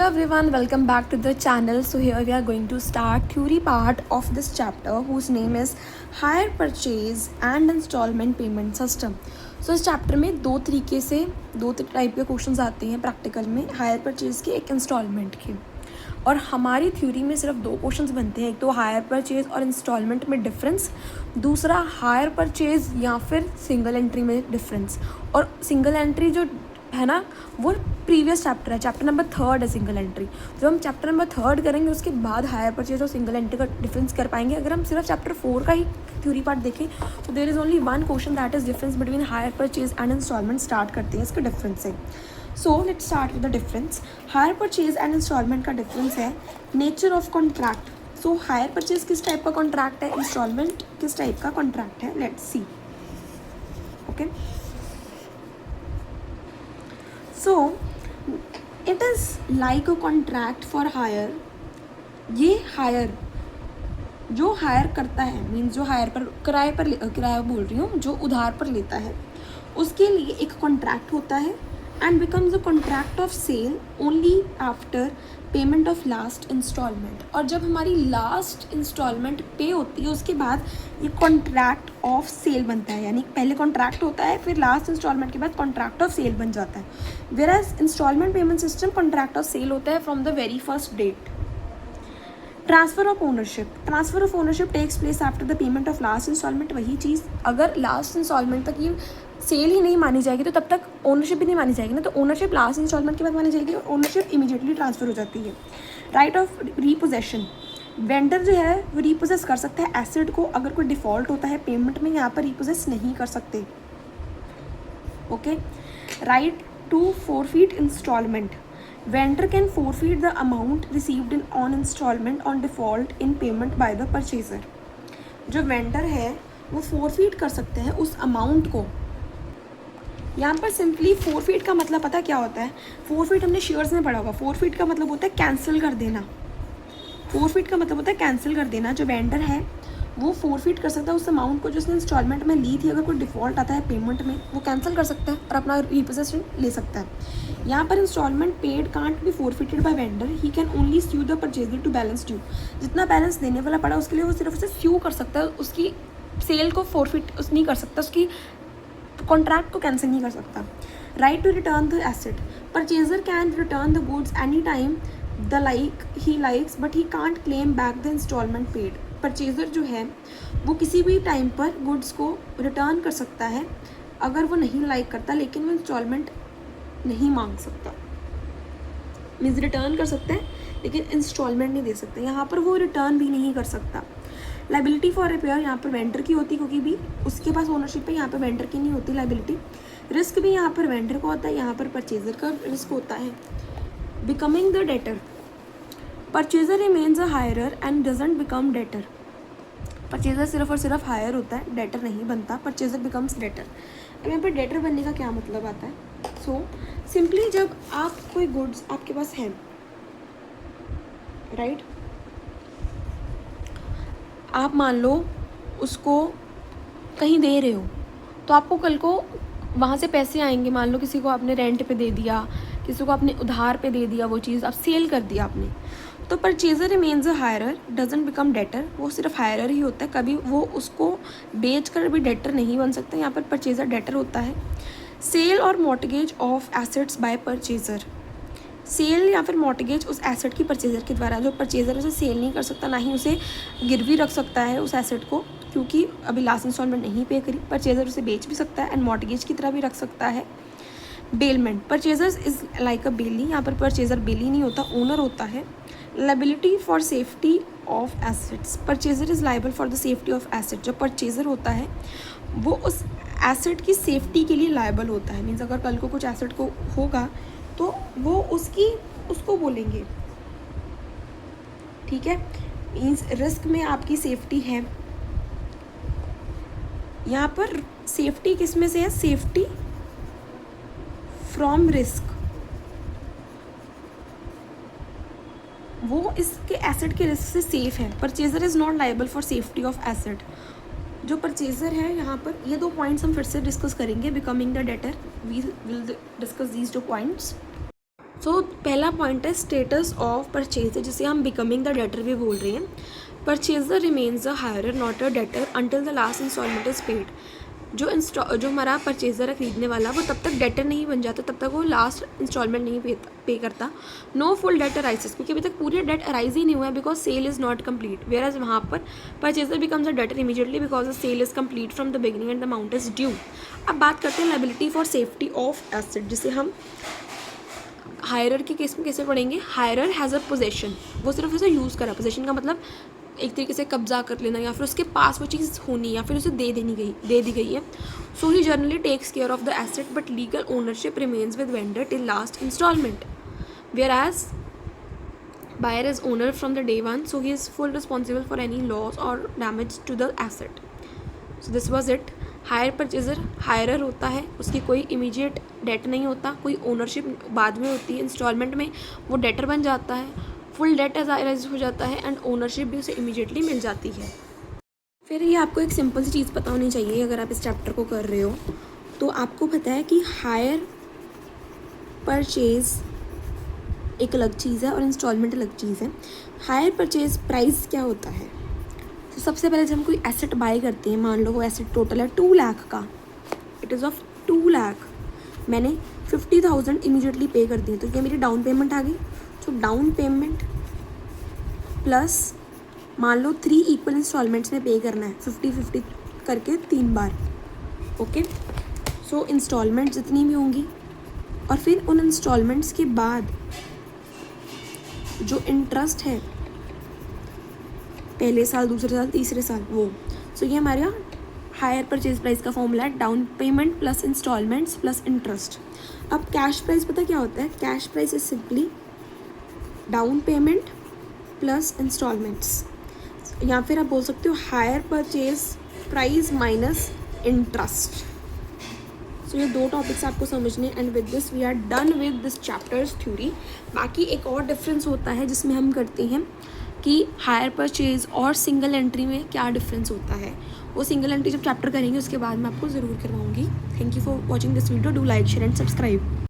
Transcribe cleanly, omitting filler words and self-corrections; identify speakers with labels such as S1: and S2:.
S1: everyone, welcome back to the channel. So here we are going to start theory part of this chapter whose name is hire purchase and installment payment system. So इस chapter में दो type के questions आते हैं practical में, hire purchase के, एक instalment के. और हमारी थ्योरी में सिर्फ दो क्वेश्चंस बनते हैं, एक तो हायर परचेज और इंस्टॉलमेंट में डिफरेंस, दूसरा हायर परचेज या फिर सिंगल एंट्री में डिफरेंस. और सिंगल एंट्री जो है ना वो प्रीवियस चैप्टर है, चैप्टर नंबर 3 है सिंगल एंट्री. जब हम चैप्टर नंबर 3 करेंगे उसके बाद हायर परचेज और सिंगल एंट्री का डिफरेंस कर पाएंगे. अगर हम सिर्फ चैप्टर 4 का ही थ्योरी पार्ट देखें तो there is only one question that is difference between hire purchase and instalment. Start करते हैं इसके डिफरेंस से. So let's start with the difference. Hire purchase and instalment का डिफरेंस है nature of contract. So hire purchase किस type का contract है, instalment किस टाइप का कॉन्ट्रैक्ट है, let's see. Okay, so it is like a contract for hire. ये hire जो हायर करता है मीन्स जो हायर पर किराया बोल रही हूँ, जो उधार पर लेता है उसके लिए एक कॉन्ट्रैक्ट होता है and becomes a contract of sale only after payment of last instalment. और जब हमारी लास्ट इंस्टॉलमेंट पे होती है उसके बाद ये कॉन्ट्रैक्ट ऑफ सेल बनता है. यानी पहले कॉन्ट्रैक्ट होता है फिर लास्ट इंस्टॉलमेंट के बाद कॉन्ट्रैक्ट ऑफ सेल बन जाता है. Whereas instalment payment system contract of sale होता है from the very first date. Transfer of ownership takes place after the payment of last instalment. वही चीज़ अगर लास्ट इंस्टॉलमेंट तक ये सेल ही नहीं मानी जाएगी तो तब तक ओनरशिप भी नहीं मानी जाएगी ना. तो ओनरशिप लास्ट इंस्टॉलमेंट के बाद मानी जाएगी और ओनरशिप इमीडिएटली ट्रांसफ़र हो जाती है. Right of रीपोजेशन. वेंडर जो है वो रीपोजेस कर सकता है एसेट को. अगर कोई डिफ़ॉल्ट होता है पेमेंट में यहाँ पर रीपोजेस नहीं कर सकते. Okay. Right to forfeit instalment. Vendor can forfeit the amount received on installment on default in payment by the purchaser. जो वेंडर है वो फोरफीट कर सकते हैं उस अमाउंट को. यहाँ पर सिंपली फोरफीट का मतलब पता क्या होता है, फोरफीट हमने शेयर्स में पढ़ा होगा. फोरफीट का मतलब होता है कैंसिल कर देना. फोरफीट का मतलब होता है कैंसिल कर देना. जो वेंडर है वो फोरफीट कर सकता है उस अमाउंट को जो उसने इंस्टॉलमेंट में ली थी. अगर कोई डिफ़ॉल्ट आता है पेमेंट में वो कैंसिल कर सकता है और अपना रिपोजेशन ले सकता है. यहाँ पर instalment paid can't be forfeited by vendor, he can only sue the purchaser to balance due. जितना बैलेंस देने वाला पड़ा उसके लिए वो सिर्फ उसे स्यू कर सकता है, उसकी सेल को फोरफिट नहीं कर सकता, उसकी कॉन्ट्रैक्ट को कैंसिल नहीं कर सकता. Right to return the asset. Purchaser can return the goods any time the like he likes but he can't claim back the instalment paid. Purchaser जो है वो किसी भी टाइम पर गुड्स को रिटर्न कर सकता है अगर वो नहीं लाइक करता, लेकिन वो इंस्टॉलमेंट नहीं मांग सकता. मीन्स रिटर्न कर सकते हैं लेकिन इंस्टॉलमेंट नहीं दे सकते. यहाँ पर वो रिटर्न भी नहीं कर सकता. लाइबिलिटी फॉर रिपेयर यहाँ पर वेंडर की होती क्योंकि भी उसके पास ओनरशिप है, यहाँ पर वेंडर की नहीं होती लाइबिलिटी. रिस्क भी यहाँ पर वेंडर का होता है, यहाँ पर परचेज़र का रिस्क होता है. Becoming the debtor. Purchaser remains a hirer and doesn't become debtor. Purchaser सिर्फ और सिर्फ हायर होता है, डेटर नहीं बनता. Purchaser becomes debtor. अब यहाँ पर डेटर बनने का क्या मतलब आता है. सो सिंपली जब आप कोई गुड्स आपके पास है, राइट, आप मान लो उसको कहीं दे रहे हो तो आपको कल को वहाँ से पैसे आएंगे. मान लो किसी को आपने रेंट पे दे दिया, किसी को आपने उधार पे दे दिया, वो चीज़ आप सेल कर दिया आपने. तो purchaser remains a hirer doesn't become debtor. वो सिर्फ हायरर ही होता है, कभी वो उसको बेच कर भी डेटर नहीं बन सकता. यहाँ पर परचेज़र डेटर होता है. सेल और mortgage of assets by purchaser. Sale या फिर मॉर्टगेज उस एसेट की परचेज़र के द्वारा. जो परचेज़र उसे सेल नहीं कर सकता, ना ही उसे गिरवी रख सकता है उस एसेट को, क्योंकि अभी लास्ट इंस्टॉलमेंट नहीं पे करी. परचेज़र उसे बेच भी सकता है एंड मॉर्टगेज की तरह भी रख सकता है. Bailment. Purchaser is like a bailee. यहाँ पर परचेज़र बेली नहीं होता, ओनर होता है. Liability for safety of assets. Purchaser is liable for the safety of asset. जो परचेज़र होता है वो उस एसेट की सेफ्टी के लिए लाइबल होता है. मीन्स अगर कल को कुछ एसेट को होगा तो वो उसको बोलेंगे, ठीक है. मीन्स रिस्क में आपकी सेफ्टी है. यहाँ पर सेफ्टी किस में से है, सेफ्टी फ्रॉम रिस्क. वो इसके एसेट के रिस्क से सेफ है. Purchaser is not liable for safety of asset. जो परचेज़र है यहाँ पर ये दो पॉइंट्स हम फिर से डिस्कस करेंगे. Becoming the debtor we will discuss these two points. So पहला पॉइंट है स्टेटस ऑफ परचेज, जिसे हम बिकमिंग द डेटर भी बोल रहे हैं. Purchaser remains a hirer not a debtor until the last installment is paid. जो हमारा परचेजर है खरीदने वाला, वो तब तक डेटर नहीं बन जाता, तब तक वो लास्ट इंस्टॉलमेंट नहीं पे करता. नो फुल डेट अराइजेस, क्योंकि अभी तक पूरी डेट अराइज ही नहीं हुआ है, because sale is not complete. Whereas वहाँ पर purchaser becomes a debtor immediately because the sale is complete from the beginning and the amount is due. अब बात करते हैं liability for safety of asset, जिसे हम हायरर के केस में कैसे पढ़ेंगे. हायरर हैज़ अ पोजेशन, वो सिर्फ उसे यूज़ करा. पोजेशन का मतलब एक तरीके से कब्जा कर लेना, या फिर उसके पास वो चीज़ होनी, या फिर उसे दे दी गई है. So he generally takes care of the asset but legal ownership remains with vendor till last installment. Whereas buyer is owner from the day one, so he is full responsible for any loss or damage to the asset. So this was it. Hire purchaser hirer होता है, उसकी कोई immediate date नहीं होता, कोई ownership बाद में होती है. इंस्टॉलमेंट में वो डेटर बन जाता है, फुल डेट अराइज हो जाता है एंड ओनरशिप भी उसे इमीडिएटली मिल जाती है. फिर ये आपको एक सिंपल सी चीज़ पता होनी चाहिए अगर आप इस चैप्टर को कर रहे हो, तो आपको पता है कि हायर परचेज एक अलग चीज़ है और इंस्टॉलमेंट अलग चीज़ है. हायर परचेज प्राइस क्या होता है. तो सबसे पहले जब हम कोई एसेट बाय करते हैं, मान लो वो एसेट टोटल है 2 लाख का, इट इज़ ऑफ 2 लाख, मैंने 50,000 इमीडिएटली पे कर दिए, तो ये मेरी डाउन पेमेंट आ गई. तो डाउन पेमेंट प्लस मान लो 3 इक्वल इंस्टॉलमेंट्स में पे करना है, 50-50 करके 3 बार. ओके, सो इंस्टॉलमेंट जितनी भी होंगी, और फिर उन इंस्टॉलमेंट्स के बाद जो इंटरेस्ट है पहले साल, दूसरे साल, तीसरे साल, वो. सो ये हमारा हायर परचेज प्राइस का फॉर्मूला है, down payment plus installments plus interest. अब कैश प्राइस पता क्या होता है. Cash price is simply down payment plus installments, या फिर आप बोल सकते हो hire purchase price minus interest. So ये 2 टॉपिक्स आपको समझने, and with this we are done with this chapter's theory. बाकी एक और डिफरेंस होता है जिसमें हम करते हैं कि हायर परचेज और सिंगल एंट्री में क्या डिफरेंस होता है. वो सिंगल एंट्री जब चैप्टर करेंगे उसके बाद मैं आपको ज़रूर करवाऊँगी. Thank you for watching this video. Do like, share and subscribe.